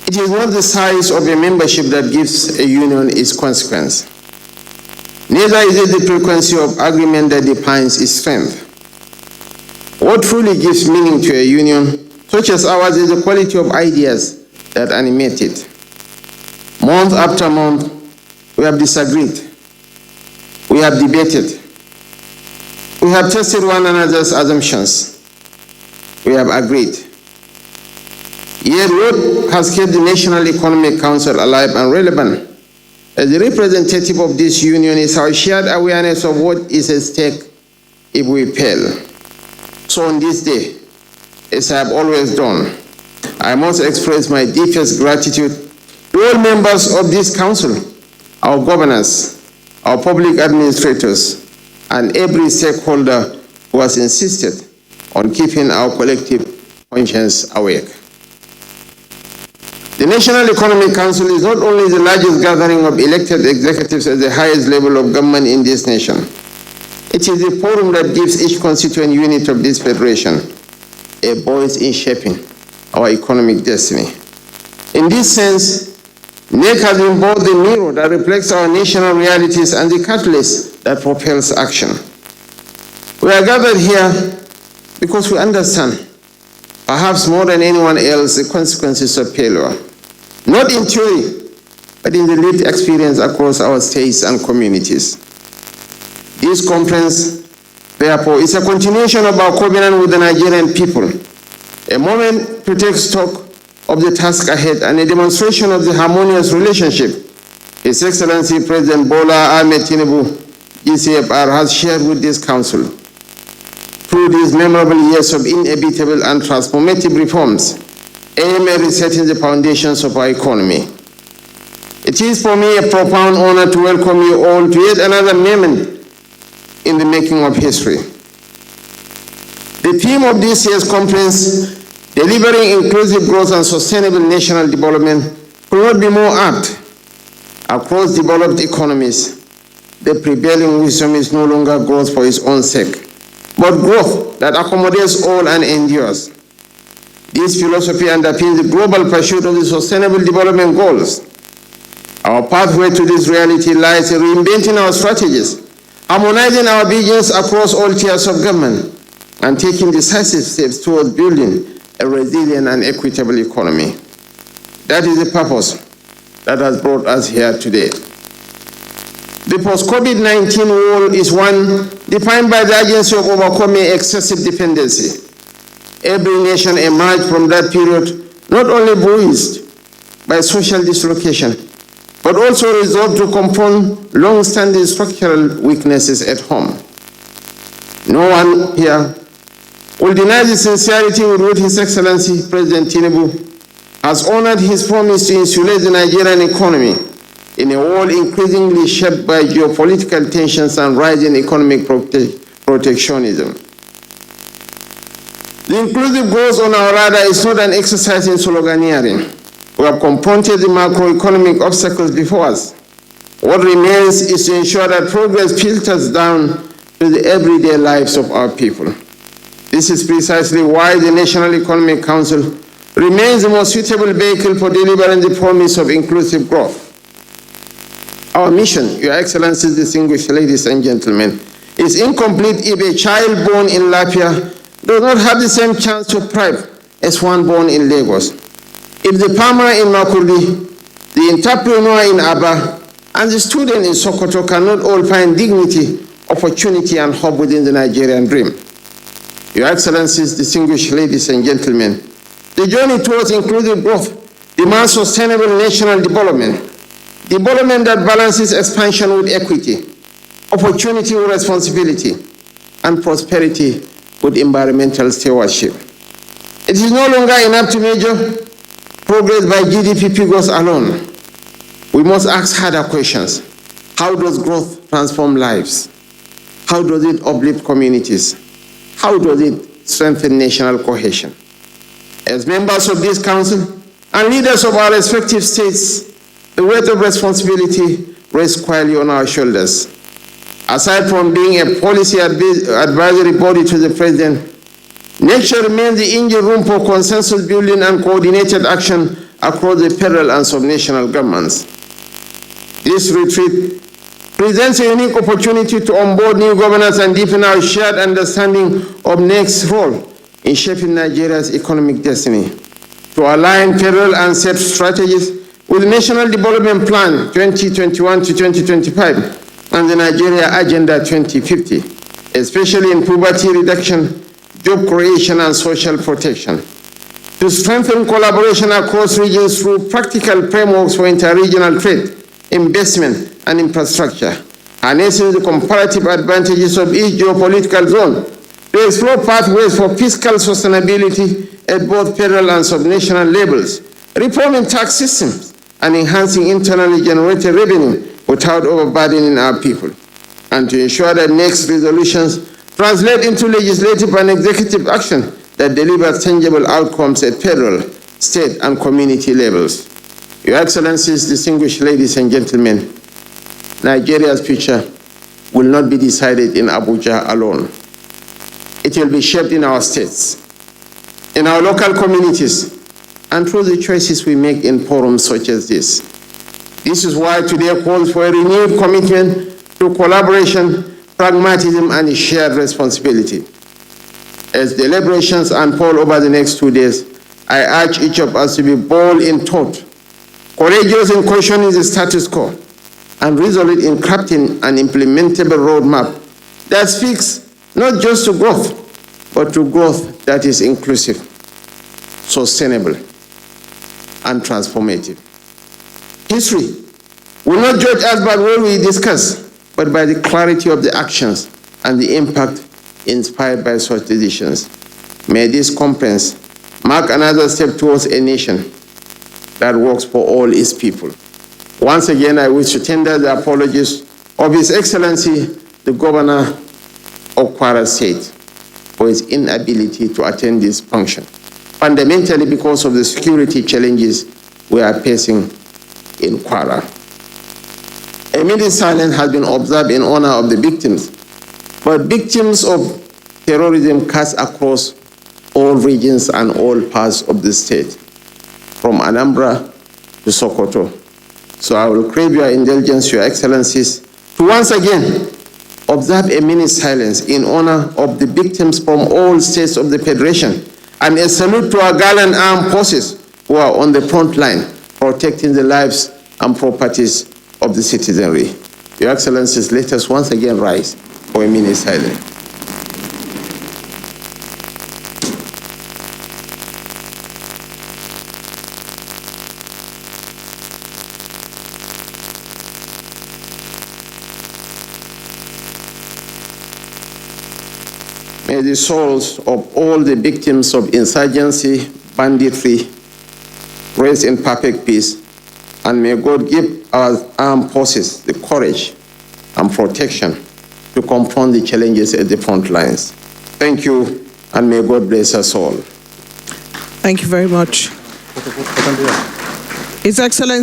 It is not the size of a membership that gives a union its consequence. Neither is it the frequency of agreement that defines its strength. What truly gives meaning to a union such as ours is the quality of ideas that animate it. Month after month, we have disagreed. We have debated. We have tested one another's assumptions. We have agreed. Yet what has kept the National Economic Council alive and relevant as the representative of this union is our shared awareness of what is at stake if we fail. So on this day, as I have always done, I must express my deepest gratitude to all members of this council, our governors, our public administrators, and every stakeholder who has insisted on keeping our collective conscience awake. The National Economic Council is not only the largest gathering of elected executives at the highest level of government in this nation, it is the forum that gives each constituent unit of this federation a voice in shaping our economic destiny. In this sense, NEC has been both the mirror that reflects our national realities and the catalyst that propels action. We are gathered here because we understand, perhaps more than anyone else, the consequences of failure, not in theory, but in the lived experience across our states and communities. This conference, therefore, is a continuation of our covenant with the Nigerian people, a moment to take stock of the task ahead and a demonstration of the harmonious relationship His Excellency President Bola Ahmed Tinubu, GCFR, has shared with this council. Through these memorable years of inevitable and transformative reforms, aimed at resetting the foundations of our economy. It is for me a profound honor to welcome you all to yet another moment in the making of history. The theme of this year's conference, delivering inclusive growth and sustainable national development, could not be more apt. Across developed economies, the prevailing wisdom is no longer growth for its own sake, but growth that accommodates all and endures. This philosophy underpins the global pursuit of the Sustainable Development Goals. Our pathway to this reality lies in reinventing our strategies, harmonizing our visions across all tiers of government, and taking decisive steps towards building a resilient and equitable economy. That is the purpose that has brought us here today. The post-COVID-19 world is one defined by the urgency of overcoming excessive dependency. Every nation emerged from that period not only bruised by social dislocation, but also resolved to confront long-standing structural weaknesses at home. No one here will deny the sincerity with which His Excellency President Tinubu has honored his promise to insulate the Nigerian economy in a world increasingly shaped by geopolitical tensions and rising economic protectionism. The inclusive goals on our radar is not an exercise in sloganeering. We have confronted the macroeconomic obstacles before us. What remains is to ensure that progress filters down to the everyday lives of our people. This is precisely why the National Economic Council remains the most suitable vehicle for delivering the promise of inclusive growth. Our mission, Your Excellencies, distinguished ladies and gentlemen, is incomplete if a child born in Lafia does not have the same chance to thrive as one born in Lagos. If the farmer in Makurdi, the entrepreneur in Aba, and the student in Sokoto cannot all find dignity, opportunity, and hope within the Nigerian dream. Your Excellencies, distinguished ladies and gentlemen, the journey towards inclusive growth demands sustainable national development, development that balances expansion with equity, opportunity with responsibility, and prosperity with environmental stewardship. It is no longer enough to measure progress by GDP figures alone. We must ask harder questions. How does growth transform lives? How does it uplift communities? How does it strengthen national cohesion? As members of this council and leaders of our respective states, the weight of responsibility rests squarely on our shoulders. Aside from being a policy advisory body to the President, nature remains the engine room for consensus building and coordinated action across the federal and subnational governments. This retreat presents a unique opportunity to onboard new governors and deepen our shared understanding of next role in shaping Nigeria's economic destiny, to align federal and state strategies with the National Development Plan 2021 to 2025 and the Nigeria Agenda 2050, especially in poverty reduction, job creation, and social protection, to strengthen collaboration across regions through practical frameworks for interregional trade, investment, and infrastructure, harnessing the comparative advantages of each geopolitical zone, to explore pathways for fiscal sustainability at both federal and subnational levels, reforming tax systems, and enhancing internally generated revenue without overburdening our people, and to ensure that next resolutions translate into legislative and executive action that delivers tangible outcomes at federal, state, and community levels. Your Excellencies, distinguished ladies and gentlemen, Nigeria's future will not be decided in Abuja alone. It will be shaped in our states, in our local communities, and through the choices we make in forums such as this. This is why today calls for a renewed commitment to collaboration, pragmatism, and shared responsibility. As deliberations unfold over the next 2 days, I urge each of us to be bold in thought, courageous in questioning the status quo, and resolute in crafting an implementable roadmap that speaks not just to growth, but to growth that is inclusive, sustainable, and transformative. History will not judge us by what we discuss, but by the clarity of the actions and the impact inspired by such decisions. May this conference mark another step towards a nation that works for all its people. Once again, I wish to tender the apologies of His Excellency, the Governor of Kwara State, for his inability to attend this function, fundamentally because of the security challenges we are facing in Kwara. A minute silence has been observed in honor of the victims, but victims of terrorism cuts across all regions and all parts of the state, from Anambra to Sokoto. So I will crave your indulgence, Your Excellencies, to once again observe a minute silence in honor of the victims from all states of the Federation, and a salute to our gallant armed forces who are on the front line, protecting the lives and properties of the citizenry. Your Excellencies, let us once again rise for a minute silence. May the souls of all the victims of insurgency, banditry, rest in perfect peace, and may God give our armed forces the courage and protection to confront the challenges at the front lines. Thank you, and may God bless us all. Thank you very much. His Excellency.